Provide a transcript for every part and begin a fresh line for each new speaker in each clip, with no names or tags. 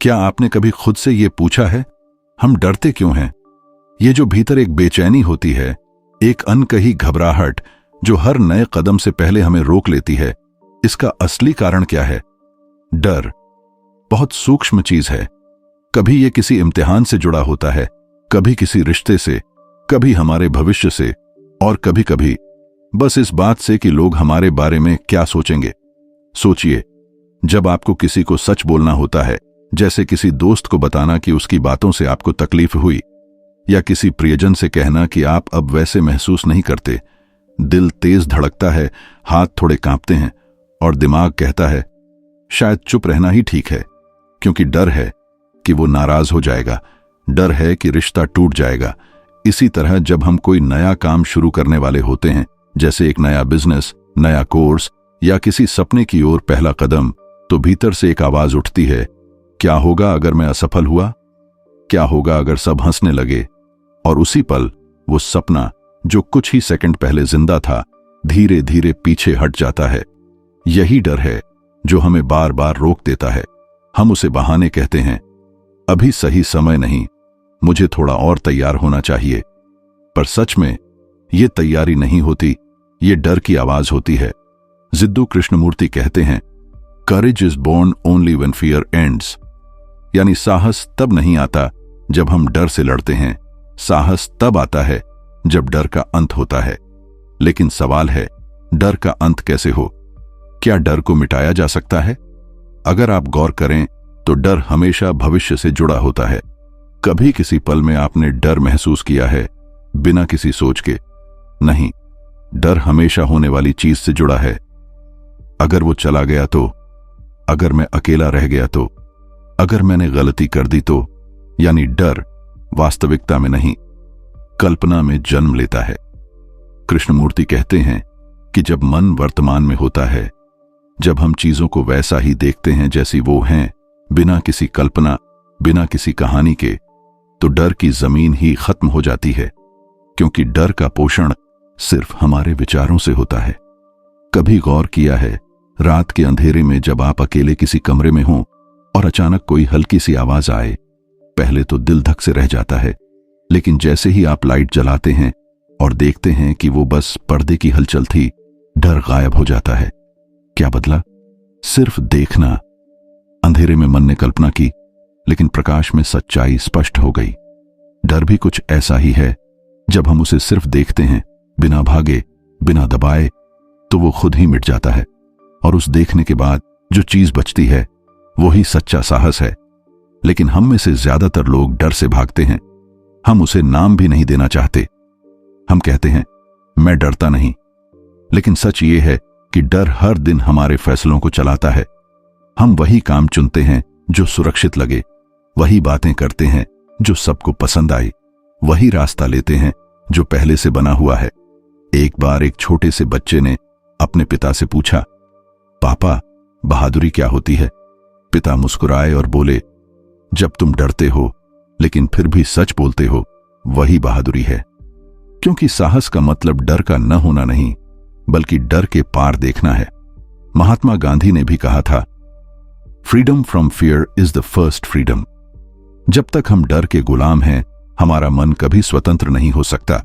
क्या आपने कभी खुद से ये पूछा है, हम डरते क्यों हैं? ये जो भीतर एक बेचैनी होती है, एक अनकही घबराहट जो हर नए कदम से पहले हमें रोक लेती है, इसका असली कारण क्या है? डर बहुत सूक्ष्म चीज है। कभी ये किसी इम्तिहान से जुड़ा होता है, कभी किसी रिश्ते से, कभी हमारे भविष्य से, और कभी कभी बस इस बात से कि लोग हमारे बारे में क्या सोचेंगे। सोचिए, जब आपको किसी को सच बोलना होता है, जैसे किसी दोस्त को बताना कि उसकी बातों से आपको तकलीफ हुई, या किसी प्रियजन से कहना कि आप अब वैसे महसूस नहीं करते, दिल तेज धड़कता है, हाथ थोड़े कांपते हैं और दिमाग कहता है शायद चुप रहना ही ठीक है, क्योंकि डर है कि वो नाराज हो जाएगा, डर है कि रिश्ता टूट जाएगा। इसी तरह जब हम कोई नया काम शुरू करने वाले होते हैं, जैसे एक नया बिजनेस, नया कोर्स या किसी सपने की ओर पहला कदम, तो भीतर से एक आवाज उठती है, क्या होगा अगर मैं असफल हुआ? क्या होगा अगर सब हंसने लगे? और उसी पल वो सपना जो कुछ ही सेकंड पहले जिंदा था, धीरे धीरे पीछे हट जाता है। यही डर है जो हमें बार बार रोक देता है। हम उसे बहाने कहते हैं, अभी सही समय नहीं, मुझे थोड़ा और तैयार होना चाहिए। पर सच में ये तैयारी नहीं होती, ये डर की आवाज होती है। जिद्दू कृष्णमूर्ति कहते हैं, courage is born only when fear ends, यानी साहस तब नहीं आता जब हम डर से लड़ते हैं, साहस तब आता है जब डर का अंत होता है। लेकिन सवाल है, डर का अंत कैसे हो? क्या डर को मिटाया जा सकता है? अगर आप गौर करें तो डर हमेशा भविष्य से जुड़ा होता है। कभी किसी पल में आपने डर महसूस किया है बिना किसी सोच के? नहीं, डर हमेशा होने वाली चीज से जुड़ा है। अगर वो चला गया तो, अगर मैं अकेला रह गया तो, अगर मैंने गलती कर दी तो, यानी डर वास्तविकता में नहीं, कल्पना में जन्म लेता है। कृष्णमूर्ति कहते हैं कि जब मन वर्तमान में होता है, जब हम चीजों को वैसा ही देखते हैं जैसी वो हैं, बिना किसी कल्पना, बिना किसी कहानी के, तो डर की जमीन ही खत्म हो जाती है, क्योंकि डर का पोषण सिर्फ हमारे विचारों से होता है। कभी गौर किया है, रात के अंधेरे में जब आप अकेले किसी कमरे में हों और अचानक कोई हल्की सी आवाज आए, पहले तो दिल धक से रह जाता है, लेकिन जैसे ही आप लाइट जलाते हैं और देखते हैं कि वो बस पर्दे की हलचल थी, डर गायब हो जाता है। क्या बदला? सिर्फ देखना। अंधेरे में मन ने कल्पना की, लेकिन प्रकाश में सच्चाई स्पष्ट हो गई। डर भी कुछ ऐसा ही है। जब हम उसे सिर्फ देखते हैं, बिना भागे, बिना दबाए, तो वो खुद ही मिट जाता है। और उस देखने के बाद जो चीज बचती है, वो ही सच्चा साहस है। लेकिन हम में से ज्यादातर लोग डर से भागते हैं। हम उसे नाम भी नहीं देना चाहते। हम कहते हैं, मैं डरता नहीं। लेकिन सच ये है कि डर हर दिन हमारे फैसलों को चलाता है। हम वही काम चुनते हैं जो सुरक्षित लगे, वही बातें करते हैं जो सबको पसंद आए, वही रास्ता लेते हैं जो पहले से बना हुआ है। एक बार एक छोटे से बच्चे ने अपने पिता से पूछा, पापा, बहादुरी क्या होती है? पिता मुस्कुराए और बोले, जब तुम डरते हो लेकिन फिर भी सच बोलते हो, वही बहादुरी है। क्योंकि साहस का मतलब डर का न होना नहीं, बल्कि डर के पार देखना है। महात्मा गांधी ने भी कहा था, freedom from fear is the first freedom. जब तक हम डर के गुलाम हैं, हमारा मन कभी स्वतंत्र नहीं हो सकता।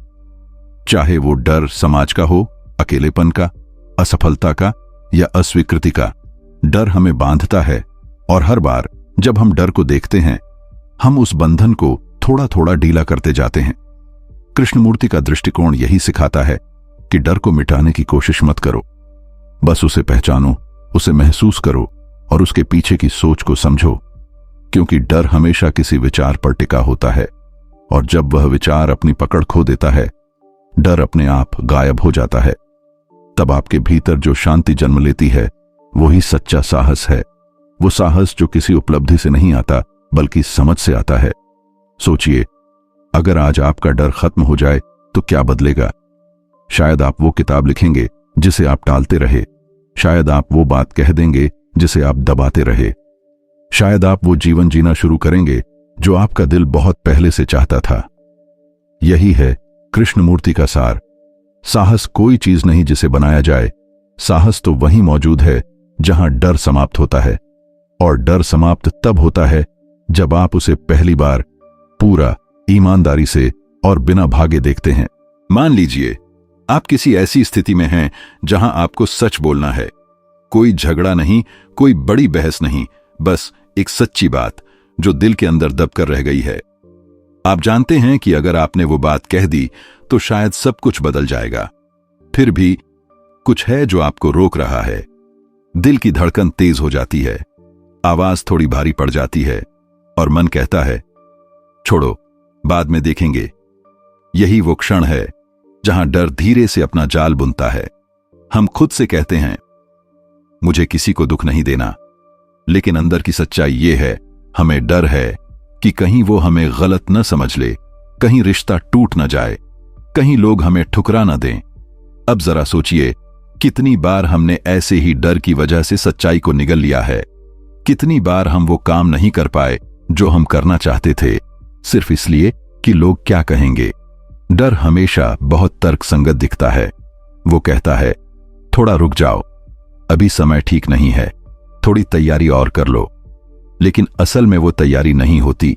चाहे वो डर समाज का हो, अकेलेपन का, असफलता का या अस्वीकृति का, डर हमें बांधता है। और हर बार जब हम डर को देखते हैं, हम उस बंधन को थोड़ा थोड़ा ढीला करते जाते हैं। कृष्णमूर्ति का दृष्टिकोण यही सिखाता है कि डर को मिटाने की कोशिश मत करो, बस उसे पहचानो, उसे महसूस करो और उसके पीछे की सोच को समझो। क्योंकि डर हमेशा किसी विचार पर टिका होता है, और जब वह विचार अपनी पकड़ खो देता है, डर अपने आप गायब हो जाता है। तब आपके भीतर जो शांति जन्म लेती है, वही सच्चा साहस है। वो साहस जो किसी उपलब्धि से नहीं आता, बल्कि समझ से आता है। सोचिए, अगर आज आपका डर खत्म हो जाए तो क्या बदलेगा? शायद आप वो किताब लिखेंगे जिसे आप टालते रहे, शायद आप वो बात कह देंगे जिसे आप दबाते रहे, शायद आप वो जीवन जीना शुरू करेंगे जो आपका दिल बहुत पहले से चाहता था। यही है कृष्णमूर्ति का सार। साहस कोई चीज नहीं जिसे बनाया जाए, साहस तो वहीं मौजूद है जहां डर समाप्त होता है। और डर समाप्त तब होता है जब आप उसे पहली बार पूरा ईमानदारी से और बिना भागे देखते हैं। मान लीजिए आप किसी ऐसी स्थिति में हैं जहां आपको सच बोलना है। कोई झगड़ा नहीं, कोई बड़ी बहस नहीं, बस एक सच्ची बात जो दिल के अंदर दबकर रह गई है। आप जानते हैं कि अगर आपने वो बात कह दी तो शायद सब कुछ बदल जाएगा। फिर भी कुछ है जो आपको रोक रहा है। दिल की धड़कन तेज हो जाती है, आवाज थोड़ी भारी पड़ जाती है और मन कहता है छोड़ो, बाद में देखेंगे। यही वो क्षण है जहां डर धीरे से अपना जाल बुनता है। हम खुद से कहते हैं मुझे किसी को दुख नहीं देना, लेकिन अंदर की सच्चाई ये है, हमें डर है कि कहीं वो हमें गलत न समझ ले, कहीं रिश्ता टूट न जाए, कहीं लोग हमें ठुकरा न दें। अब जरा सोचिए, कितनी बार हमने ऐसे ही डर की वजह से सच्चाई को निगल लिया है। कितनी बार हम वो काम नहीं कर पाए जो हम करना चाहते थे, सिर्फ इसलिए कि लोग क्या कहेंगे। डर हमेशा बहुत तर्कसंगत दिखता है। वो कहता है थोड़ा रुक जाओ, अभी समय ठीक नहीं है, थोड़ी तैयारी और कर लो। लेकिन असल में वो तैयारी नहीं होती,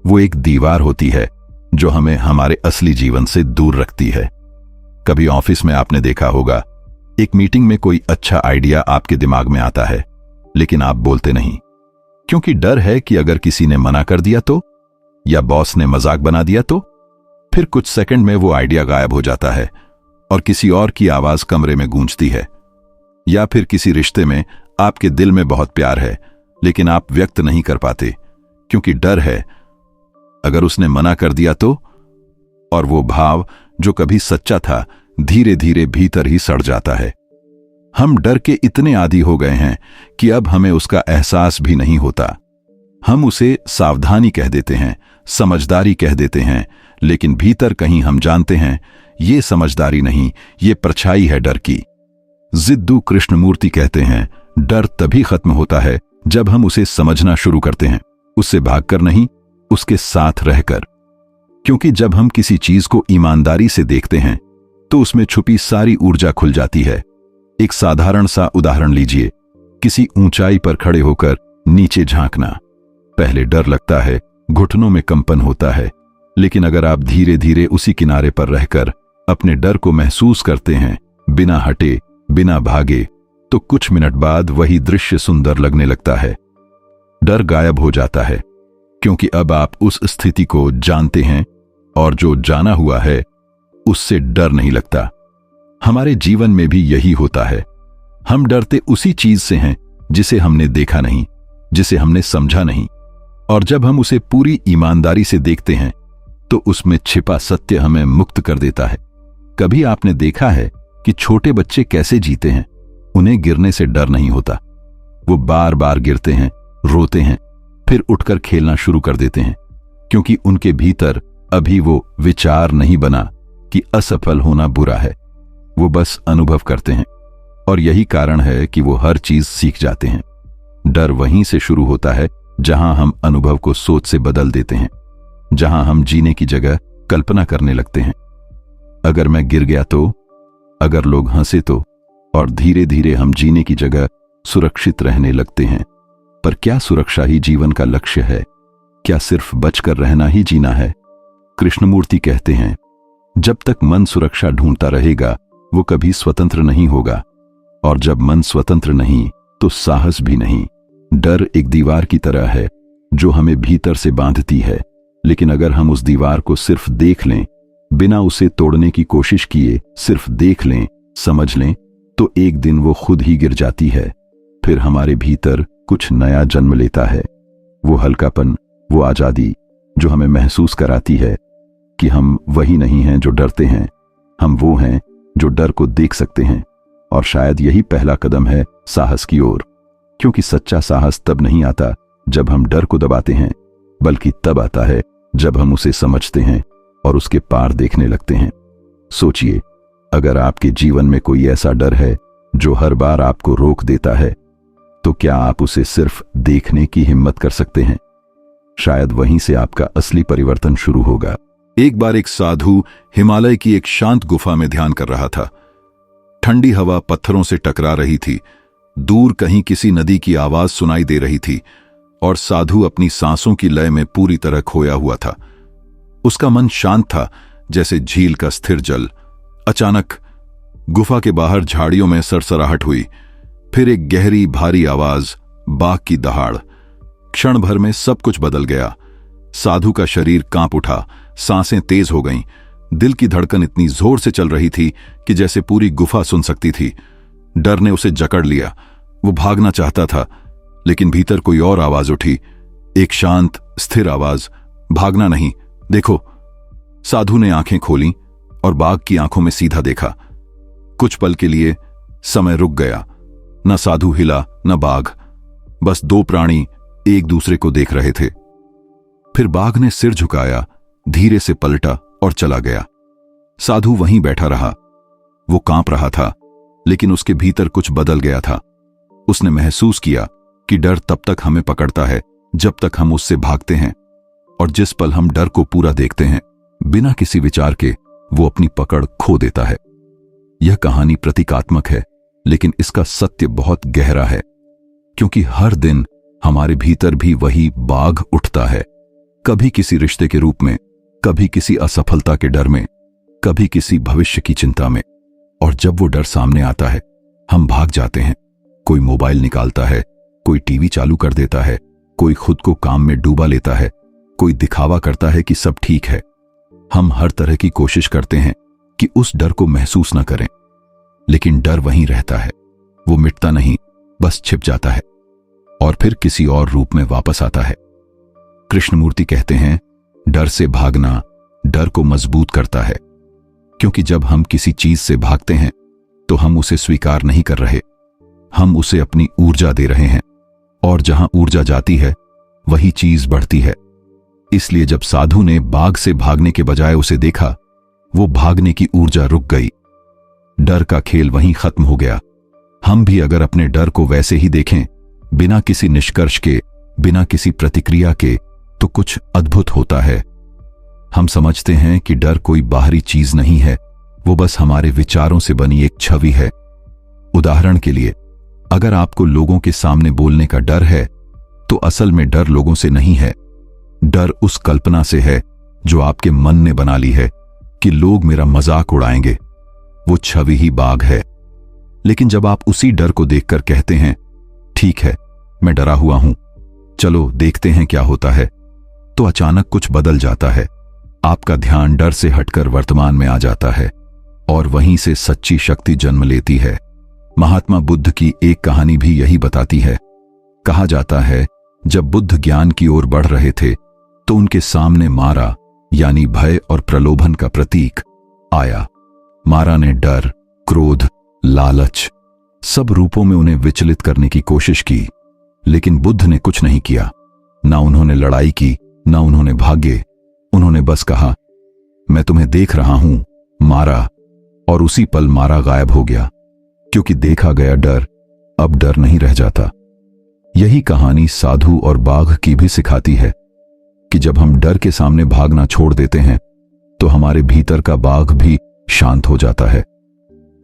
वो एक दीवार होती है जो हमें हमारे असली जीवन से दूर रखती है। कभी ऑफिस में आपने देखा होगा, एक मीटिंग में कोई अच्छा आइडिया आपके दिमाग में आता है, लेकिन आप बोलते नहीं, क्योंकि डर है कि अगर किसी ने मना कर दिया तो, या बॉस ने मजाक बना दिया तो। फिर कुछ सेकंड में वो आइडिया गायब हो जाता है और किसी और की आवाज कमरे में गूंजती है। या फिर किसी रिश्ते में आपके दिल में बहुत प्यार है, लेकिन आप व्यक्त नहीं कर पाते क्योंकि डर है अगर उसने मना कर दिया तो। और वो भाव जो कभी सच्चा था, धीरे धीरे भीतर ही सड़ जाता है। हम डर के इतने आदी हो गए हैं कि अब हमें उसका एहसास भी नहीं होता। हम उसे सावधानी कह देते हैं, समझदारी कह देते हैं, लेकिन भीतर कहीं हम जानते हैं ये समझदारी नहीं, ये परछाई है डर की। जिद्दू कृष्णमूर्ति कहते हैं डर तभी खत्म होता है जब हम उसे समझना शुरू करते हैं, उससे भागकर नहीं, उसके साथ रहकर। क्योंकि जब हम किसी चीज को ईमानदारी से देखते हैं तो उसमें छुपी सारी ऊर्जा खुल जाती है। एक साधारण सा उदाहरण लीजिए, किसी ऊंचाई पर खड़े होकर नीचे झांकना। पहले डर लगता है, घुटनों में कंपन होता है, लेकिन अगर आप धीरे धीरे उसी किनारे पर रहकर अपने डर को महसूस करते हैं, बिना हटे, बिना भागे, तो कुछ मिनट बाद वही दृश्य सुंदर लगने लगता है। डर गायब हो जाता है क्योंकि अब आप उस स्थिति को जानते हैं और जो जाना हुआ है उससे डर नहीं लगता। हमारे जीवन में भी यही होता है। हम डरते उसी चीज से हैं जिसे हमने देखा नहीं, जिसे हमने समझा नहीं, और जब हम उसे पूरी ईमानदारी से देखते हैं तो उसमें छिपा सत्य हमें मुक्त कर देता है। कभी आपने देखा है कि छोटे बच्चे कैसे जीते हैं? उन्हें गिरने से डर नहीं होता। वो बार बार गिरते हैं, रोते हैं, फिर उठकर खेलना शुरू कर देते हैं, क्योंकि उनके भीतर अभी वो विचार नहीं बना कि असफल होना बुरा है। वो बस अनुभव करते हैं, और यही कारण है कि वो हर चीज सीख जाते हैं। डर वहीं से शुरू होता है जहां हम अनुभव को सोच से बदल देते हैं, जहां हम जीने की जगह कल्पना करने लगते हैं। अगर मैं गिर गया तो, अगर लोग हंसे तो, और धीरे धीरे हम जीने की जगह सुरक्षित रहने लगते हैं। पर क्या सुरक्षा ही जीवन का लक्ष्य है? क्या सिर्फ बचकर रहना ही जीना है? कृष्णमूर्ति कहते हैं जब तक मन सुरक्षा ढूंढता रहेगा वो कभी स्वतंत्र नहीं होगा, और जब मन स्वतंत्र नहीं तो साहस भी नहीं। डर एक दीवार की तरह है जो हमें भीतर से बांधती है, लेकिन अगर हम उस दीवार को सिर्फ देख लें, बिना उसे तोड़ने की कोशिश किए सिर्फ देख लें, समझ लें, तो एक दिन वो खुद ही गिर जाती है। फिर हमारे भीतर कुछ नया जन्म लेता है। वो हल्कापन, वो आजादी जो हमें महसूस कराती है कि हम वही नहीं हैं जो डरते हैं, हम वो हैं जो डर को देख सकते हैं। और शायद यही पहला कदम है साहस की ओर, क्योंकि सच्चा साहस तब नहीं आता जब हम डर को दबाते हैं, बल्कि तब आता है जब हम उसे समझते हैं और उसके पार देखने लगते हैं। सोचिए, अगर आपके जीवन में कोई ऐसा डर है जो हर बार आपको रोक देता है, तो क्या आप उसे सिर्फ देखने की हिम्मत कर सकते हैं? शायद वहीं से आपका असली परिवर्तन शुरू होगा। एक बार एक साधु हिमालय की एक शांत गुफा में ध्यान कर रहा था। ठंडी हवा पत्थरों से टकरा रही थी, दूर कहीं किसी नदी की आवाज सुनाई दे रही थी, और साधु अपनी सांसों की लय में पूरी तरह खोया हुआ था। उसका मन शांत था, जैसे झील का स्थिर जल। अचानक गुफा के बाहर झाड़ियों में सरसराहट हुई, फिर एक गहरी भारी आवाज, बाघ की दहाड़। क्षण भर में सब कुछ बदल गया। साधु का शरीर कांप उठा, सांसें तेज हो गईं, दिल की धड़कन इतनी जोर से चल रही थी कि जैसे पूरी गुफा सुन सकती थी। डर ने उसे जकड़ लिया। वो भागना चाहता था, लेकिन भीतर कोई और आवाज उठी, एक शांत स्थिर आवाज, भागना नहीं, देखो। साधु ने आंखें खोलीं और बाघ की आंखों में सीधा देखा। कुछ पल के लिए समय रुक गया। न साधु हिला न बाघ, बस दो प्राणी एक दूसरे को देख रहे थे। फिर बाघ ने सिर झुकाया, धीरे से पलटा और चला गया। साधु वहीं बैठा रहा। वो कांप रहा था, लेकिन उसके भीतर कुछ बदल गया था। उसने महसूस किया कि डर तब तक हमें पकड़ता है जब तक हम उससे भागते हैं, और जिस पल हम डर को पूरा देखते हैं बिना किसी विचार के, वो अपनी पकड़ खो देता है। यह कहानी प्रतीकात्मक है, लेकिन इसका सत्य बहुत गहरा है, क्योंकि हर दिन हमारे भीतर भी वही बाघ उठता है, कभी किसी रिश्ते के रूप में, कभी किसी असफलता के डर में, कभी किसी भविष्य की चिंता में। और जब वो डर सामने आता है, हम भाग जाते हैं। कोई मोबाइल निकालता है, कोई टीवी चालू कर देता है, कोई खुद को काम में डूबा लेता है, कोई दिखावा करता है कि सब ठीक है। हम हर तरह की कोशिश करते हैं कि उस डर को महसूस न करें, लेकिन डर वहीं रहता है। वो मिटता नहीं, बस छिप जाता है और फिर किसी और रूप में वापस आता है। कृष्णमूर्ति कहते हैं, डर से भागना डर को मजबूत करता है, क्योंकि जब हम किसी चीज से भागते हैं तो हम उसे स्वीकार नहीं कर रहे, हम उसे अपनी ऊर्जा दे रहे हैं, और जहां ऊर्जा जाती है वही चीज बढ़ती है। इसलिए जब साधु ने बाघ से भागने के बजाय उसे देखा, वो भागने की ऊर्जा रुक गई। डर का खेल वहीं खत्म हो गया। हम भी अगर अपने डर को वैसे ही देखें, बिना किसी निष्कर्ष के, बिना किसी प्रतिक्रिया के, तो कुछ अद्भुत होता है। हम समझते हैं कि डर कोई बाहरी चीज नहीं है, वो बस हमारे विचारों से बनी एक छवि है। उदाहरण के लिए, अगर आपको लोगों के सामने बोलने का डर है, तो असल में डर लोगों से नहीं है। डर उस कल्पना से है जो आपके मन ने बना ली है कि लोग मेरा मजाक उड़ाएंगे। वो छवि ही बाघ है। लेकिन जब आप उसी डर को देखकर कहते हैं, ठीक है, मैं डरा हुआ हूं, चलो देखते हैं क्या होता है, तो अचानक कुछ बदल जाता है। आपका ध्यान डर से हटकर वर्तमान में आ जाता है, और वहीं से सच्ची शक्ति जन्म लेती है। महात्मा बुद्ध की एक कहानी भी यही बताती है। कहा जाता है, जब बुद्ध ज्ञान की ओर बढ़ रहे थे तो उनके सामने मारा, यानी भय और प्रलोभन का प्रतीक आया। मारा ने डर, क्रोध, लालच, सब रूपों में उन्हें विचलित करने की कोशिश की, लेकिन बुद्ध ने कुछ नहीं किया। ना उन्होंने लड़ाई की, ना उन्होंने भागे। उन्होंने बस कहा, मैं तुम्हें देख रहा हूं, मारा, और उसी पल मारा गायब हो गया, क्योंकि देखा गया डर अब डर नहीं रह जाता। यही कहानी साधु और बाघ की भी सिखाती है कि जब हम डर के सामने भागना छोड़ देते हैं तो हमारे भीतर का बाघ भी शांत हो जाता है।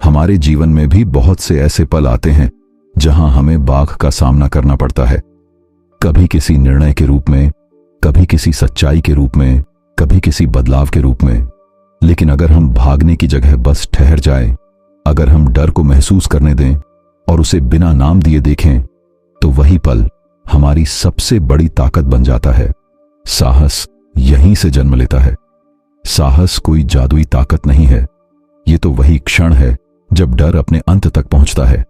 हमारे जीवन में भी बहुत से ऐसे पल आते हैं जहां हमें बाघ का सामना करना पड़ता है, कभी किसी निर्णय के रूप में, कभी किसी सच्चाई के रूप में, कभी किसी बदलाव के रूप में। लेकिन अगर हम भागने की जगह बस ठहर जाएं, अगर हम डर को महसूस करने दें और उसे बिना नाम दिए देखें, तो वही पल हमारी सबसे बड़ी ताकत बन जाता है। साहस यहीं से जन्म लेता है। साहस कोई जादुई ताकत नहीं है, ये तो वही क्षण है जब डर अपने अंत तक पहुंचता है।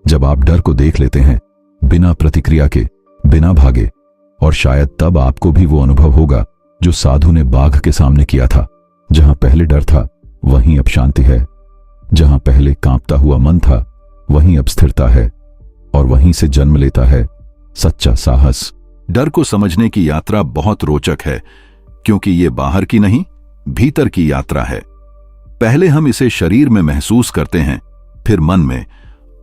जब आप डर को देख लेते हैं, बिना प्रतिक्रिया के, बिना भागे, और शायद तब आपको भी वो अनुभव होगा जो साधु ने बाघ के सामने किया था। जहां पहले डर था, वहीं अब शांति है। जहां पहले कांपता हुआ मन था, वहीं अब स्थिरता है, और वहीं से जन्म लेता है सच्चा साहस। डर को समझने की यात्रा बहुत रोचक है, क्योंकि ये बाहर की नहीं, भीतर की यात्रा है। पहले हम इसे शरीर में महसूस करते हैं, फिर मन में,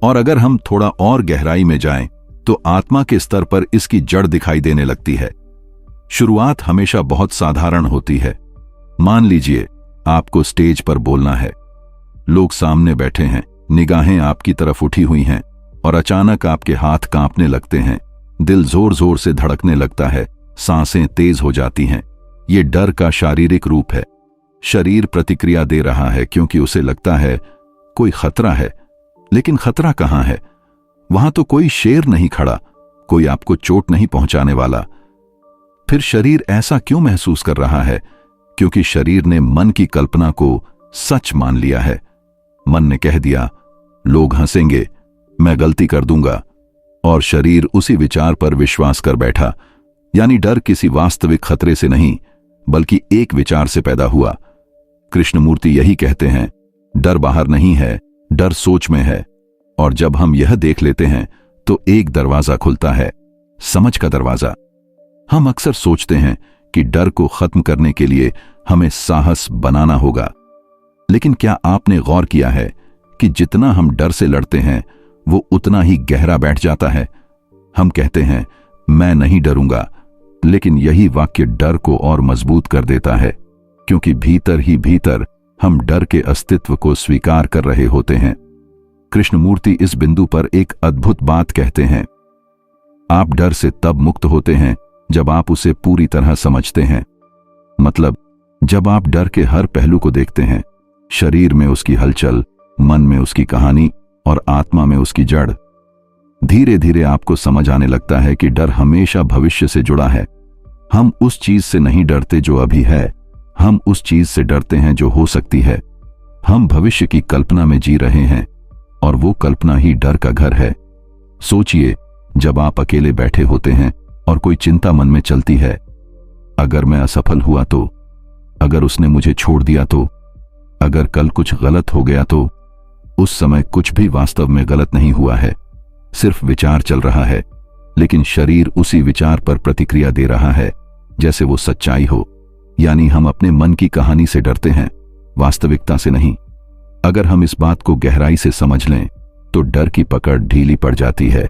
और अगर हम थोड़ा और गहराई में जाएं, तो आत्मा के स्तर पर इसकी जड़ दिखाई देने लगती है। शुरुआत हमेशा बहुत साधारण होती है। मान लीजिए आपको स्टेज पर बोलना है, लोग सामने बैठे हैं, निगाहें आपकी तरफ उठी हुई हैं, और अचानक आपके हाथ कांपने लगते हैं, दिल जोर जोर से धड़कने लगता है, सांसें तेज हो जाती हैं। ये डर का शारीरिक रूप है। शरीर प्रतिक्रिया दे रहा है क्योंकि उसे लगता है कोई खतरा है। लेकिन खतरा कहां है? वहां तो कोई शेर नहीं खड़ा, कोई आपको चोट नहीं पहुंचाने वाला। फिर शरीर ऐसा क्यों महसूस कर रहा है? क्योंकि शरीर ने मन की कल्पना को सच मान लिया है। मन ने कह दिया, लोग हंसेंगे, मैं गलती कर दूंगा, और शरीर उसी विचार पर विश्वास कर बैठा। यानी डर किसी वास्तविक खतरे से नहीं, बल्कि एक विचार से पैदा हुआ। कृष्णमूर्ति यही कहते हैं, डर बाहर नहीं है, डर सोच में है। और जब हम यह देख लेते हैं तो एक दरवाजा खुलता है, समझ का दरवाजा। हम अक्सर सोचते हैं कि डर को खत्म करने के लिए हमें साहस बनाना होगा। लेकिन क्या आपने गौर किया है कि जितना हम डर से लड़ते हैं वो उतना ही गहरा बैठ जाता है? हम कहते हैं, मैं नहीं डरूंगा, लेकिन यही वाक्य डर को और मजबूत कर देता है, क्योंकि भीतर ही भीतर हम डर के अस्तित्व को स्वीकार कर रहे होते हैं। कृष्णमूर्ति इस बिंदु पर एक अद्भुत बात कहते हैं, आप डर से तब मुक्त होते हैं जब आप उसे पूरी तरह समझते हैं। मतलब, जब आप डर के हर पहलू को देखते हैं, शरीर में उसकी हलचल, मन में उसकी कहानी और आत्मा में उसकी जड़। धीरे धीरे आपको समझ आने लगता है कि डर हमेशा भविष्य से जुड़ा है। हम उस चीज से नहीं डरते जो अभी है, हम उस चीज से डरते हैं जो हो सकती है। हम भविष्य की कल्पना में जी रहे हैं, और वो कल्पना ही डर का घर है। सोचिए, जब आप अकेले बैठे होते हैं और कोई चिंता मन में चलती है, अगर मैं असफल हुआ तो, अगर उसने मुझे छोड़ दिया तो, अगर कल कुछ गलत हो गया तो। उस समय कुछ भी वास्तव में गलत नहीं हुआ है, सिर्फ विचार चल रहा है, लेकिन शरीर उसी विचार पर प्रतिक्रिया दे रहा है जैसे वो सच्चाई हो। यानी हम अपने मन की कहानी से डरते हैं, वास्तविकता से नहीं। अगर हम इस बात को गहराई से समझ लें तो डर की पकड़ ढीली पड़ जाती है,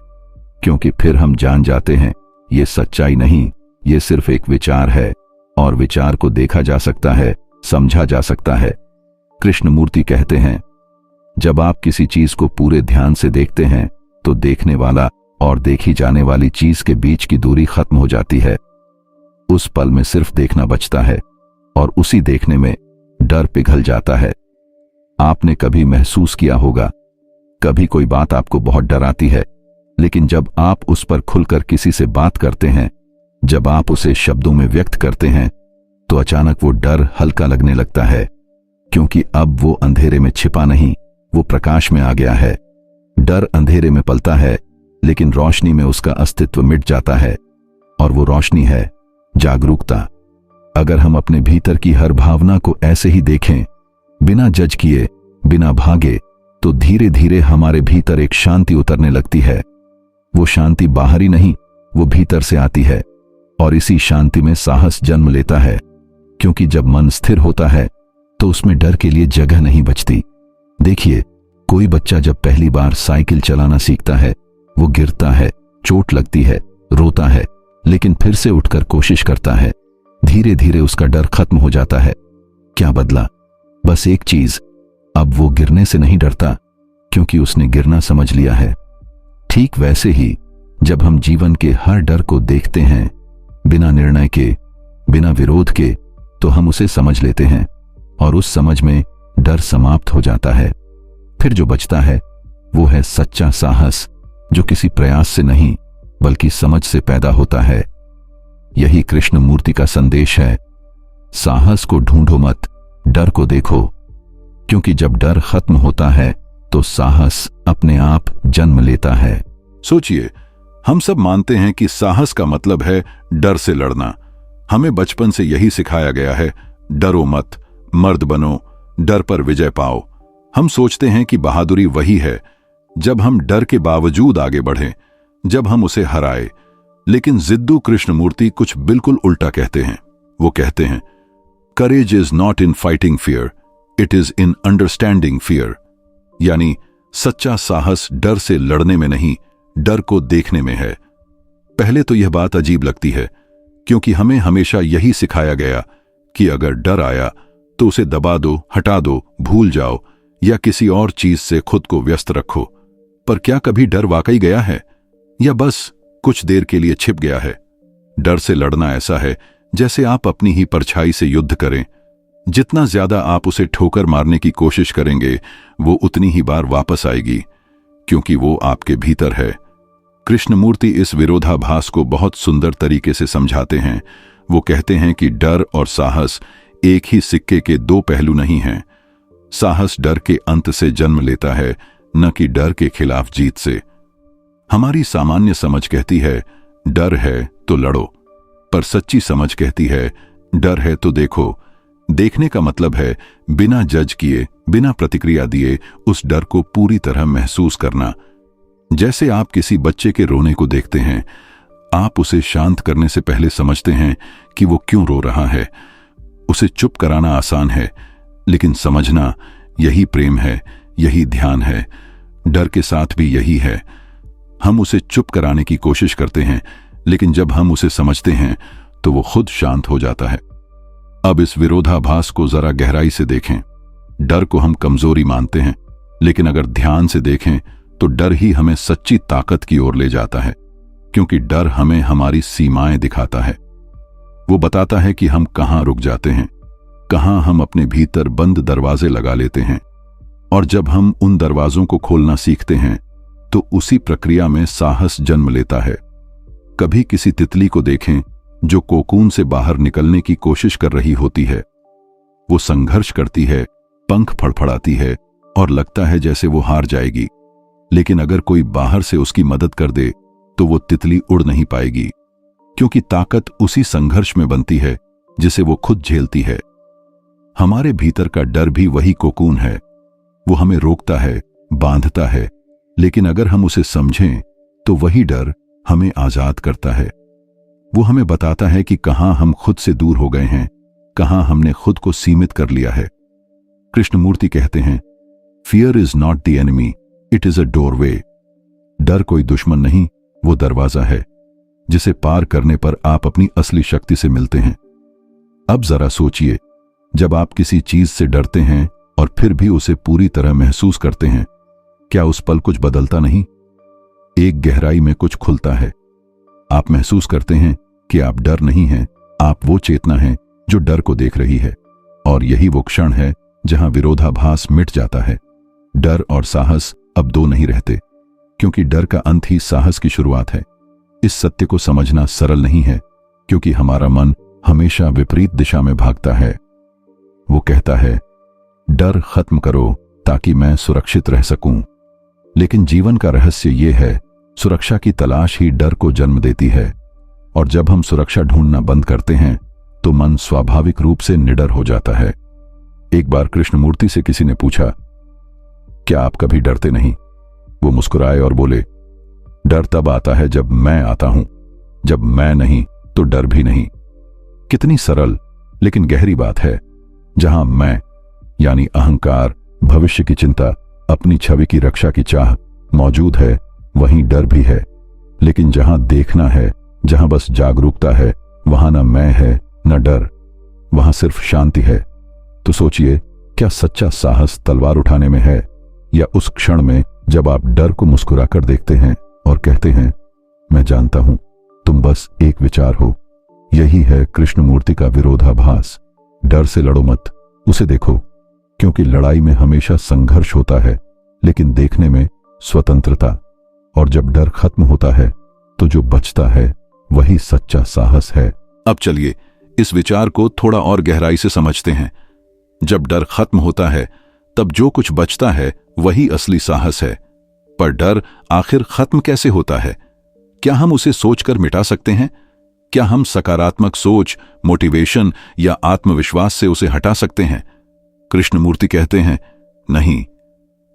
क्योंकि फिर हम जान जाते हैं ये सच्चाई नहीं, ये सिर्फ एक विचार है, और विचार को देखा जा सकता है, समझा जा सकता है। कृष्णमूर्ति कहते हैं, जब आप किसी चीज को पूरे ध्यान से देखते हैं तो देखने वाला और देखी जाने वाली चीज के बीच की दूरी खत्म हो जाती है। उस पल में सिर्फ देखना बचता है, और उसी देखने में डर पिघल जाता है। आपने कभी महसूस किया होगा, कभी कोई बात आपको बहुत डराती है, लेकिन जब आप उस पर खुलकर किसी से बात करते हैं, जब आप उसे शब्दों में व्यक्त करते हैं, तो अचानक वो डर हल्का लगने लगता है, क्योंकि अब वो अंधेरे में छिपा नहीं, वो प्रकाश में आ गया है। डर अंधेरे में पलता है, लेकिन रोशनी में उसका अस्तित्व मिट जाता है, और वो रोशनी है जागरूकता। अगर हम अपने भीतर की हर भावना को ऐसे ही देखें, बिना जज किए, बिना भागे, तो धीरे धीरे हमारे भीतर एक शांति उतरने लगती है। वो शांति बाहरी नहीं, वो भीतर से आती है, और इसी शांति में साहस जन्म लेता है। क्योंकि जब मन स्थिर होता है तो उसमें डर के लिए जगह नहीं बचती। देखिए, कोई बच्चा जब पहली बार साइकिल चलाना सीखता है, वो गिरता है, चोट लगती है, रोता है, लेकिन फिर से उठकर कोशिश करता है। धीरे धीरे उसका डर खत्म हो जाता है। क्या बदला? बस एक चीज, अब वो गिरने से नहीं डरता, क्योंकि उसने गिरना समझ लिया है। ठीक वैसे ही जब हम जीवन के हर डर को देखते हैं, बिना निर्णय के, बिना विरोध के, तो हम उसे समझ लेते हैं, और उस समझ में डर समाप्त हो जाता है। फिर जो बचता है वो है सच्चा साहस, जो किसी प्रयास से नहीं बल्कि समझ से पैदा होता है। यही कृष्णमूर्ति का संदेश है, साहस को ढूंढो मत, डर को देखो, क्योंकि जब डर खत्म होता है तो साहस अपने आप जन्म लेता है। सोचिए, हम सब मानते हैं कि साहस का मतलब है डर से लड़ना। हमें बचपन से यही सिखाया गया है, डरो मत, मर्द बनो, डर पर विजय पाओ। हम सोचते हैं कि बहादुरी वही है जब हम डर के बावजूद आगे बढ़ें, जब हम उसे हराए। लेकिन जिद्दू कृष्णमूर्ति कुछ बिल्कुल उल्टा कहते हैं। वो कहते हैं, courage is not in fighting fear, it is in understanding fear. यानी सच्चा साहस डर से लड़ने में नहीं, डर को देखने में है। पहले तो यह बात अजीब लगती है, क्योंकि हमें हमेशा यही सिखाया गया कि अगर डर आया तो उसे दबा दो, हटा दो, भूल जाओ, या किसी और चीज से खुद को व्यस्त रखो। पर क्या कभी डर वाकई गया है, या बस कुछ देर के लिए छिप गया है। डर से लड़ना ऐसा है जैसे आप अपनी ही परछाई से युद्ध करें। जितना ज्यादा आप उसे ठोकर मारने की कोशिश करेंगे, वो उतनी ही बार वापस आएगी, क्योंकि वो आपके भीतर है। कृष्णमूर्ति इस विरोधाभास को बहुत सुंदर तरीके से समझाते हैं। वो कहते हैं कि डर और साहस एक ही सिक्के के दो पहलू नहीं हैं। साहस डर के अंत से जन्म लेता है, न कि डर के खिलाफ जीत से। हमारी सामान्य समझ कहती है डर है तो लड़ो, पर सच्ची समझ कहती है डर है तो देखो। देखने का मतलब है बिना जज किए, बिना प्रतिक्रिया दिए उस डर को पूरी तरह महसूस करना। जैसे आप किसी बच्चे के रोने को देखते हैं, आप उसे शांत करने से पहले समझते हैं कि वो क्यों रो रहा है। उसे चुप कराना आसान है, लेकिन समझना यही प्रेम है, यही ध्यान है। डर के साथ भी यही है। हम उसे चुप कराने की कोशिश करते हैं, लेकिन जब हम उसे समझते हैं तो वो खुद शांत हो जाता है। अब इस विरोधाभास को जरा गहराई से देखें। डर को हम कमजोरी मानते हैं, लेकिन अगर ध्यान से देखें तो डर ही हमें सच्ची ताकत की ओर ले जाता है, क्योंकि डर हमें हमारी सीमाएं दिखाता है। वो बताता है कि हम कहां रुक जाते हैं, कहां हम अपने भीतर बंद दरवाजे लगा लेते हैं। और जब हम उन दरवाजों को खोलना सीखते हैं तो उसी प्रक्रिया में साहस जन्म लेता है। कभी किसी तितली को देखें जो कोकून से बाहर निकलने की कोशिश कर रही होती है। वो संघर्ष करती है, पंख फड़फड़ाती है और लगता है जैसे वो हार जाएगी। लेकिन अगर कोई बाहर से उसकी मदद कर दे तो वो तितली उड़ नहीं पाएगी, क्योंकि ताकत उसी संघर्ष में बनती है जिसे वो खुद झेलती है। हमारे भीतर का डर भी वही कोकून है। वो हमें रोकता है, बांधता है, लेकिन अगर हम उसे समझें तो वही डर हमें आजाद करता है। वो हमें बताता है कि कहां हम खुद से दूर हो गए हैं, कहां हमने खुद को सीमित कर लिया है। कृष्णमूर्ति कहते हैं, fear is not the enemy, it is a doorway. डर कोई दुश्मन नहीं, वो दरवाजा है जिसे पार करने पर आप अपनी असली शक्ति से मिलते हैं। अब जरा सोचिए, जब आप किसी चीज से डरते हैं और फिर भी उसे पूरी तरह महसूस करते हैं, क्या उस पल कुछ बदलता नहीं? एक गहराई में कुछ खुलता है। आप महसूस करते हैं कि आप डर नहीं हैं, आप वो चेतना हैं जो डर को देख रही है। और यही वो क्षण है जहां विरोधाभास मिट जाता है। डर और साहस अब दो नहीं रहते, क्योंकि डर का अंत ही साहस की शुरुआत है। इस सत्य को समझना सरल नहीं है, क्योंकि हमारा मन हमेशा विपरीत दिशा में भागता है। वो कहता है, डर खत्म करो ताकि मैं सुरक्षित रह सकूं। लेकिन जीवन का रहस्य ये है, सुरक्षा की तलाश ही डर को जन्म देती है। और जब हम सुरक्षा ढूंढना बंद करते हैं तो मन स्वाभाविक रूप से निडर हो जाता है। एक बार कृष्णमूर्ति से किसी ने पूछा, क्या आप कभी डरते नहीं? वो मुस्कुराए और बोले, डर तब आता है जब मैं आता हूं, जब मैं नहीं तो डर भी नहीं। कितनी सरल लेकिन गहरी बात है। जहां मैं यानी अहंकार, भविष्य की चिंता, अपनी छवि की रक्षा की चाह मौजूद है, वहीं डर भी है। लेकिन जहां देखना है, जहां बस जागरूकता है, वहां न मैं है न डर, वहां सिर्फ शांति है। तो सोचिए, क्या सच्चा साहस तलवार उठाने में है, या उस क्षण में जब आप डर को मुस्कुराकर देखते हैं और कहते हैं, मैं जानता हूं तुम बस एक विचार हो। यही है कृष्णमूर्ति का विरोधाभास। डर से लड़ो मत, उसे देखो, क्योंकि लड़ाई में हमेशा संघर्ष होता है, लेकिन देखने में स्वतंत्रता। और जब डर खत्म होता है तो जो बचता है वही सच्चा साहस है। अब चलिए इस विचार को थोड़ा और गहराई से समझते हैं। जब डर खत्म होता है तब जो कुछ बचता है वही असली साहस है। पर डर आखिर खत्म कैसे होता है? क्या हम उसे सोचकर मिटा सकते हैं? क्या हम सकारात्मक सोच, मोटिवेशन या आत्मविश्वास से उसे हटा सकते हैं? कृष्णमूर्ति कहते हैं, नहीं,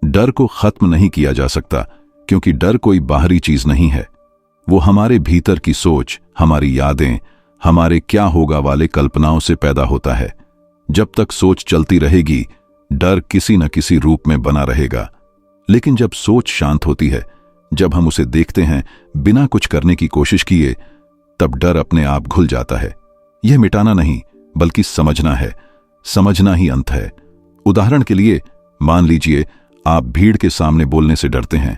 डर को खत्म नहीं किया जा सकता, क्योंकि डर कोई बाहरी चीज नहीं है। वो हमारे भीतर की सोच, हमारी यादें, हमारे क्या होगा वाले कल्पनाओं से पैदा होता है। जब तक सोच चलती रहेगी, डर किसी न किसी रूप में बना रहेगा। लेकिन जब सोच शांत होती है, जब हम उसे देखते हैं बिना कुछ करने की कोशिश किए, तब डर अपने आप घुल जाता है। यह मिटाना नहीं, बल्कि समझना है। समझना ही अंत है। उदाहरण के लिए मान लीजिए आप भीड़ के सामने बोलने से डरते हैं।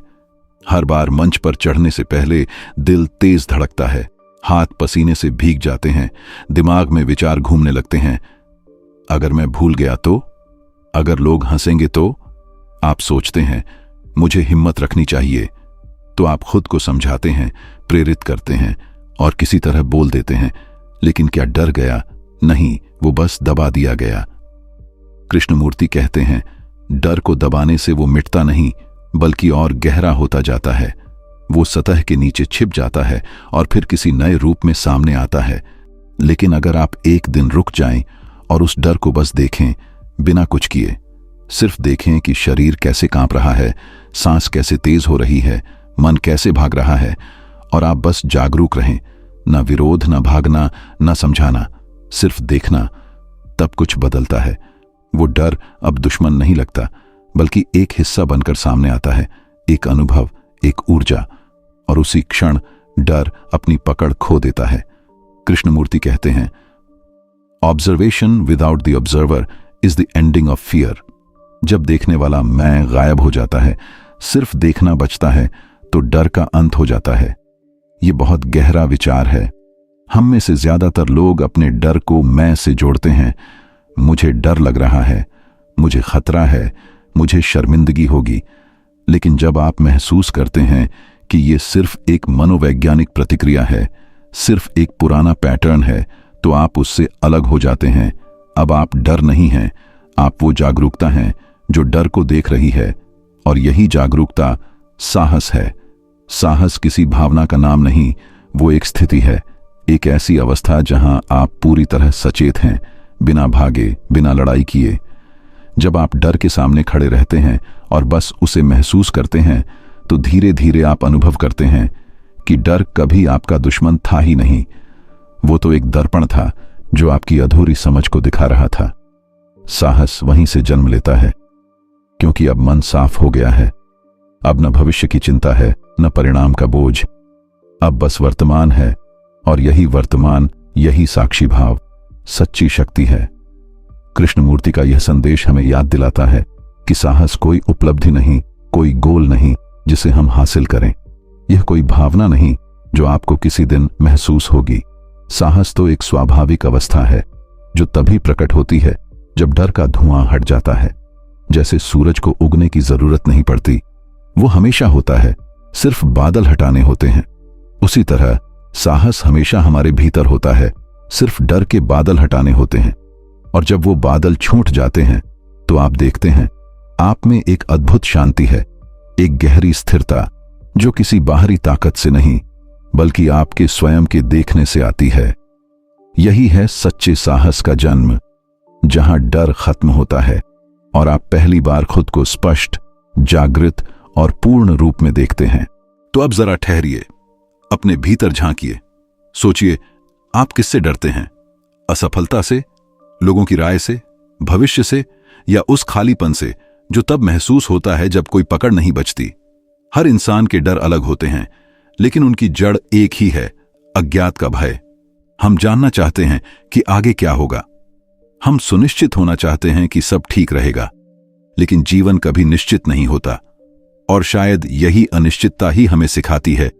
हर बार मंच पर चढ़ने से पहले दिल तेज धड़कता है, हाथ पसीने से भीग जाते हैं, दिमाग में विचार घूमने लगते हैं। अगर मैं भूल गया तो, अगर लोग हंसेंगे तो, आप सोचते हैं मुझे हिम्मत रखनी चाहिए, तो आप खुद को समझाते हैं, प्रेरित करते हैं और किसी तरह बोल देते हैं, लेकिन क्या डर गया? नहीं, वो बस दबा दिया गया। कृष्णमूर्ति कहते हैं, डर को दबाने से वो मिटता नहीं, बल्कि और गहरा होता जाता है। वो सतह के नीचे छिप जाता है और फिर किसी नए रूप में सामने आता है। लेकिन अगर आप एक दिन रुक जाएं और उस डर को बस देखें, बिना कुछ किए, सिर्फ देखें कि शरीर कैसे कांप रहा है, सांस कैसे तेज हो रही है, मन कैसे भाग रहा है, और आप बस जागरूक रहें, ना विरोध, ना भागना, ना समझाना, सिर्फ देखना, तब कुछ बदलता है। वो डर अब दुश्मन नहीं लगता, बल्कि एक हिस्सा बनकर सामने आता है, एक अनुभव, एक ऊर्जा, और उसी क्षण डर अपनी पकड़ खो देता है। कृष्णमूर्ति कहते हैं, observation without the observer is the ending of fear. जब देखने वाला मैं गायब हो जाता है, सिर्फ देखना बचता है, तो डर का अंत हो जाता है। ये बहुत गहरा विचार है। हम में से ज्यादातर लोग अपने डर को मैं से जोड़ते हैं। मुझे डर लग रहा है, मुझे खतरा है, मुझे शर्मिंदगी होगी। लेकिन जब आप महसूस करते हैं कि ये सिर्फ एक मनोवैज्ञानिक प्रतिक्रिया है, सिर्फ एक पुराना पैटर्न है, तो आप उससे अलग हो जाते हैं। अब आप डर नहीं हैं, आप वो जागरूकता हैं जो डर को देख रही है। और यही जागरूकता साहस है। साहस किसी भावना का नाम नहीं, वो एक स्थिति है, एक ऐसी अवस्था जहां आप पूरी तरह सचेत हैं, बिना भागे, बिना लड़ाई किए। जब आप डर के सामने खड़े रहते हैं और बस उसे महसूस करते हैं, तो धीरे धीरे आप अनुभव करते हैं कि डर कभी आपका दुश्मन था ही नहीं। वो तो एक दर्पण था जो आपकी अधूरी समझ को दिखा रहा था। साहस वहीं से जन्म लेता है, क्योंकि अब मन साफ हो गया है। अब न भविष्य की चिंता है, न परिणाम का बोझ। अब बस वर्तमान है, और यही वर्तमान, यही साक्षी भाव सच्ची शक्ति है। कृष्णमूर्ति का यह संदेश हमें याद दिलाता है कि साहस कोई उपलब्धि नहीं, कोई गोल नहीं जिसे हम हासिल करें। यह कोई भावना नहीं जो आपको किसी दिन महसूस होगी। साहस तो एक स्वाभाविक अवस्था है जो तभी प्रकट होती है जब डर का धुआं हट जाता है। जैसे सूरज को उगने की जरूरत नहीं पड़ती, वो हमेशा होता है, सिर्फ बादल हटाने होते हैं। उसी तरह साहस हमेशा हमारे भीतर होता है, सिर्फ डर के बादल हटाने होते हैं। और जब वो बादल छूट जाते हैं, तो आप देखते हैं आप में एक अद्भुत शांति है, एक गहरी स्थिरता जो किसी बाहरी ताकत से नहीं, बल्कि आपके स्वयं के देखने से आती है। यही है सच्चे साहस का जन्म, जहां डर खत्म होता है और आप पहली बार खुद को स्पष्ट, जागृत और पूर्ण रूप में देखते हैं। तो अब जरा ठहरिए, अपने भीतर झांकिए, सोचिए आप किससे डरते हैं? असफलता से, लोगों की राय से, भविष्य से, या उस खालीपन से जो तब महसूस होता है जब कोई पकड़ नहीं बचती? हर इंसान के डर अलग होते हैं, लेकिन उनकी जड़ एक ही है, अज्ञात का भय। हम जानना चाहते हैं कि आगे क्या होगा। हम सुनिश्चित होना चाहते हैं कि सब ठीक रहेगा, लेकिन जीवन कभी निश्चित नहीं होता। और शायद यही अनिश्चितता ही हमें सिखाती है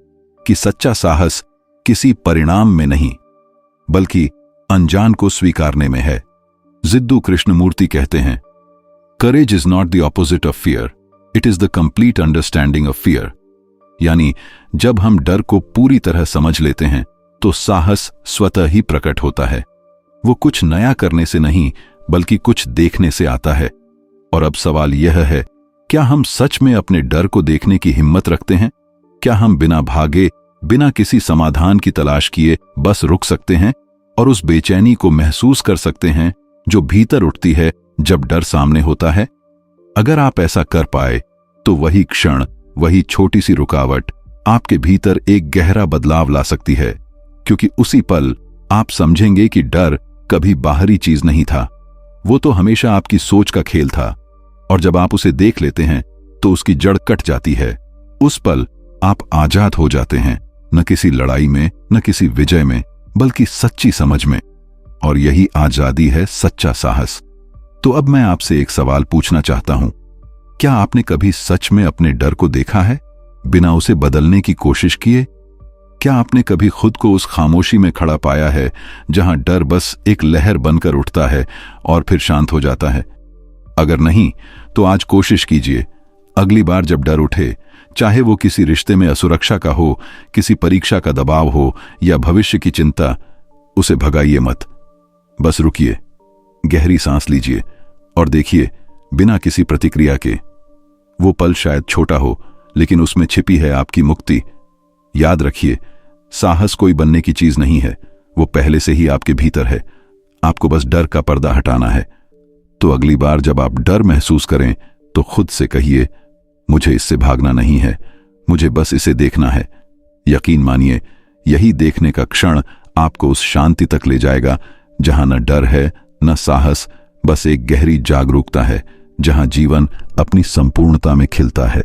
कि सच्चा साहस किसी परिणाम में नहीं, बल्कि अनजान को स्वीकारने में है। जिद्दू कृष्णमूर्ति कहते हैं, courage is not the opposite of fear, it is the complete understanding of fear. यानी जब हम डर को पूरी तरह समझ लेते हैं, तो साहस स्वतः ही प्रकट होता है। वो कुछ नया करने से नहीं, बल्कि कुछ देखने से आता है। और अब सवाल यह है, क्या हम सच में अपने डर को देखने की हिम्मत रखते हैं? क्या हम बिना भागे, बिना किसी समाधान की तलाश किए बस रुक सकते हैं और उस बेचैनी को महसूस कर सकते हैं जो भीतर उठती है जब डर सामने होता है? अगर आप ऐसा कर पाए, तो वही क्षण, वही छोटी सी रुकावट आपके भीतर एक गहरा बदलाव ला सकती है, क्योंकि उसी पल आप समझेंगे कि डर कभी बाहरी चीज नहीं था, वो तो हमेशा आपकी सोच का खेल था। और जब आप उसे देख लेते हैं, तो उसकी जड़ कट जाती है। उस पल आप आजाद हो जाते हैं, न किसी लड़ाई में, न किसी विजय में, बल्कि सच्ची समझ में। और यही आजादी है सच्चा साहस। तो अब मैं आपसे एक सवाल पूछना चाहता हूं, क्या आपने कभी सच में अपने डर को देखा है? बिना उसे बदलने की कोशिश किए? क्या आपने कभी खुद को उस खामोशी में खड़ा पाया है जहां डर बस एक लहर बनकर उठता है और फिर शांत हो जाता है? अगर नहीं, तो आज कोशिश कीजिए। अगली बार जब डर उठे, चाहे वो किसी रिश्ते में असुरक्षा का हो, किसी परीक्षा का दबाव हो या भविष्य की चिंता, उसे भगाइए मत। बस रुकिए, गहरी सांस लीजिए और देखिए बिना किसी प्रतिक्रिया के। वो पल शायद छोटा हो, लेकिन उसमें छिपी है आपकी मुक्ति। याद रखिए, साहस कोई बनने की चीज नहीं है, वो पहले से ही आपके भीतर है। आपको बस डर का पर्दा हटाना है। तो अगली बार जब आप डर महसूस करें तो खुद से कहिए, मुझे इससे भागना नहीं है, मुझे बस इसे देखना है। यकीन मानिए, यही देखने का क्षण आपको उस शांति तक ले जाएगा जहां न डर है न साहस, बस एक गहरी जागरूकता है जहां जीवन अपनी संपूर्णता में खिलता है।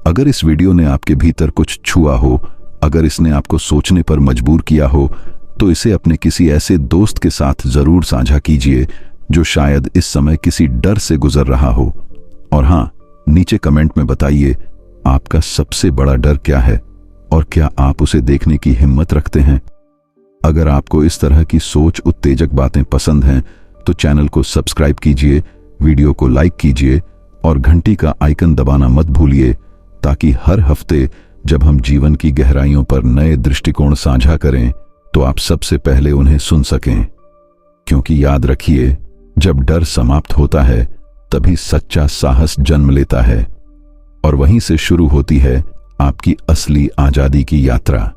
अगर इस वीडियो ने आपके भीतर कुछ छुआ हो, अगर इसने आपको सोचने पर मजबूर किया हो, तो इसे अपने किसी ऐसे दोस्त के साथ जरूर साझा कीजिए जो शायद इस समय किसी डर से गुजर रहा हो। और हाँ, नीचे कमेंट में बताइए आपका सबसे बड़ा डर क्या है और क्या आप उसे देखने की हिम्मत रखते हैं। अगर आपको इस तरह की सोच उत्तेजक बातें पसंद हैं तो चैनल को सब्सक्राइब कीजिए, वीडियो को लाइक कीजिए और घंटी का आइकन दबाना मत भूलिए, ताकि हर हफ्ते जब हम जीवन की गहराइयों पर नए दृष्टिकोण साझा करें तो आप सबसे पहले उन्हें सुन सकें। क्योंकि याद रखिए, जब डर समाप्त होता है तभी सच्चा साहस जन्म लेता है और वहीं से शुरू होती है आपकी असली आजादी की यात्रा।